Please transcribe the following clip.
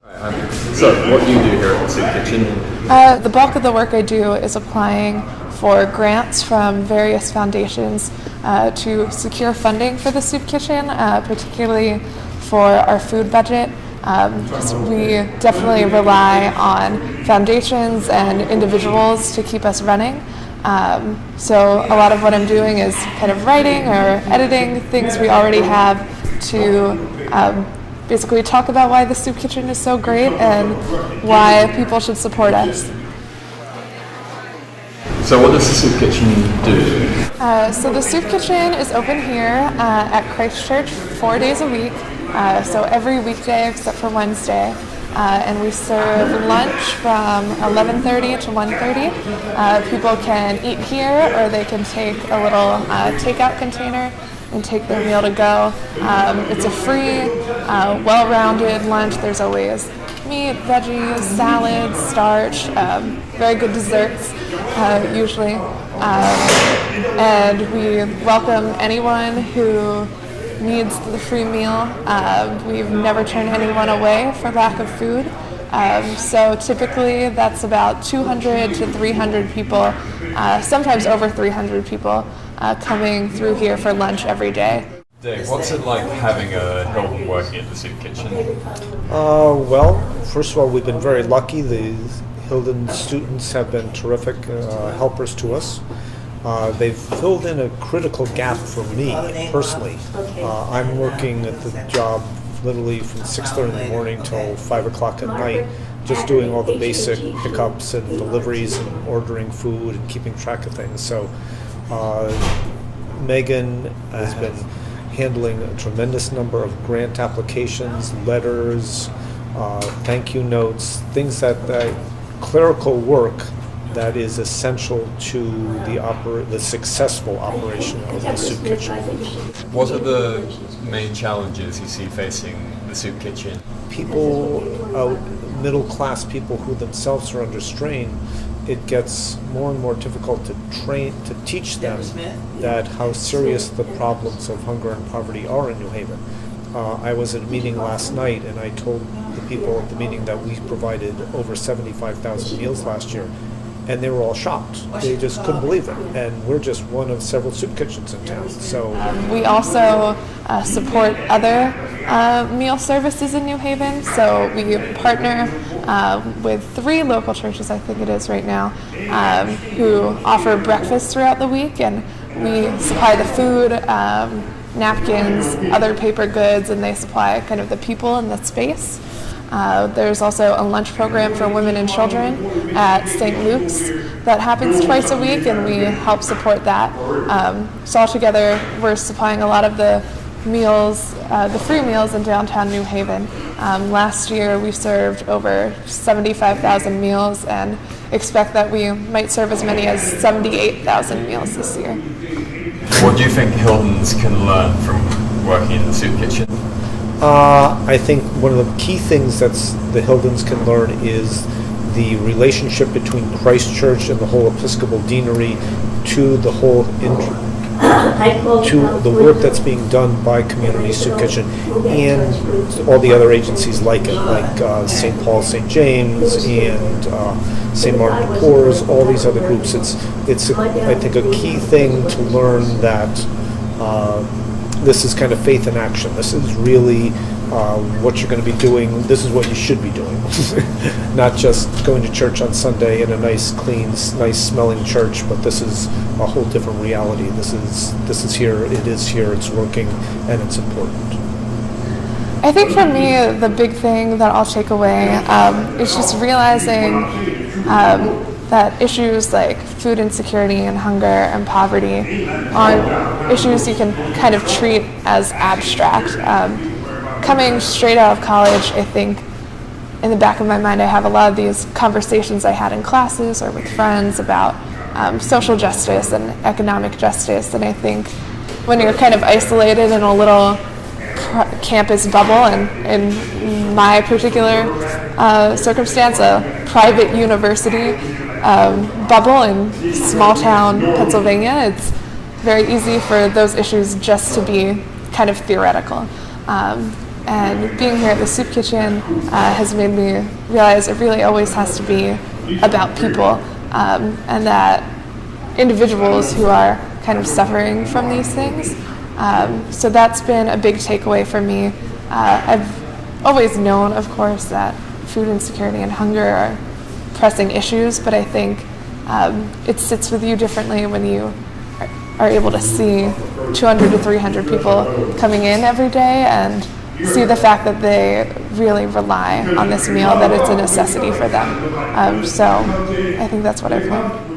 So, what do you do here at the Soup Kitchen? The bulk of the work I do is applying for grants from various foundations to secure funding for the Soup Kitchen, particularly for our food budget. We definitely rely on foundations and individuals to keep us running. So a lot of what I'm doing is kind of writing or editing things we already have to basically talk about why the Soup Kitchen is so great and why people should support us. So what does the Soup Kitchen do? So the Soup Kitchen is open here at Christ Church 4 days a week, so every weekday except for Wednesday. And we serve lunch from 11:30 to 1:30. People can eat here or they can take a little takeout container and take their meal to go. It's a free, well-rounded lunch. There's always meat, veggies, salads, starch, very good desserts usually. And we welcome anyone who needs the free meal. We've never turned anyone away for lack of food. So typically that's about 200 to 300 people, sometimes over 300 people coming through here for lunch every day. Dave, what's it like having a Hilton working at the Soup Kitchen? Well, first of all, we've been very lucky. The Hilton students have been terrific helpers to us. They've filled in a critical gap for me personally. I'm working at the job literally from 6:30 in the morning till 5 o'clock at night, just doing all the basic pickups and deliveries and ordering food and keeping track of things. So Megan has been handling a tremendous number of grant applications, letters, thank you notes, things that clerical work that is essential to the successful operation of the Soup Kitchen. What are the main challenges you see facing the Soup Kitchen? People, middle class people who themselves are under strain, it gets more and more difficult to teach them that how serious the problems of hunger and poverty are in New Haven. I was at a meeting last night and I told the people at the meeting that we provided over 75,000 meals last year. And they were all shocked. They just couldn't believe it. And we're just one of several soup kitchens in town. So we also support other meal services in New Haven. So we partner with 3 local churches, I think it is right now, who offer breakfast throughout the week. And we supply the food, napkins, other paper goods, and they supply kind of the people and the space. There's also a lunch program for women and children at St. Luke's that happens twice a week, and we help support that. So altogether, we're supplying a lot of the meals, the free meals in downtown New Haven. Last year, we served over 75,000 meals and expect that we might serve as many as 78,000 meals this year. What do you think Hiltons can learn from working in the Soup Kitchen? I think one of the key things that the Hiltons can learn is the relationship between Christ Church and the whole Episcopal Deanery to the whole to the work that's being done by Community Soup Kitchen and all the other agencies like it, like St. Paul, St. James, and St. Martin de Porres, all these other groups. It's I think a key thing to learn that this is kind of faith in action. This is really what you're going to be doing. This is what you should be doing. Not just going to church on Sunday in a nice, clean, nice smelling church, but this is a whole different reality. This is here, it is here, it's working, and it's important. I think for me, the big thing that I'll take away is just realizing that issues like food insecurity and hunger and poverty aren't issues you can kind of treat as abstract. Coming straight out of college, I think in the back of my mind I have a lot of these conversations I had in classes or with friends about social justice and economic justice, and I think when you're kind of isolated in a little campus bubble, and in my particular circumstance, a private university bubble in small town Pennsylvania, it's very easy for those issues just to be kind of theoretical. And being here at the soup kitchen has made me realize it really always has to be about people, and that individuals who are kind of suffering from these things. So that's been a big takeaway for me. I've always known, of course, that food insecurity and hunger are pressing issues, but I think it sits with you differently when you are able to see 200 to 300 people coming in every day and see the fact that they really rely on this meal, that it's a necessity for them. So I think that's what I've learned.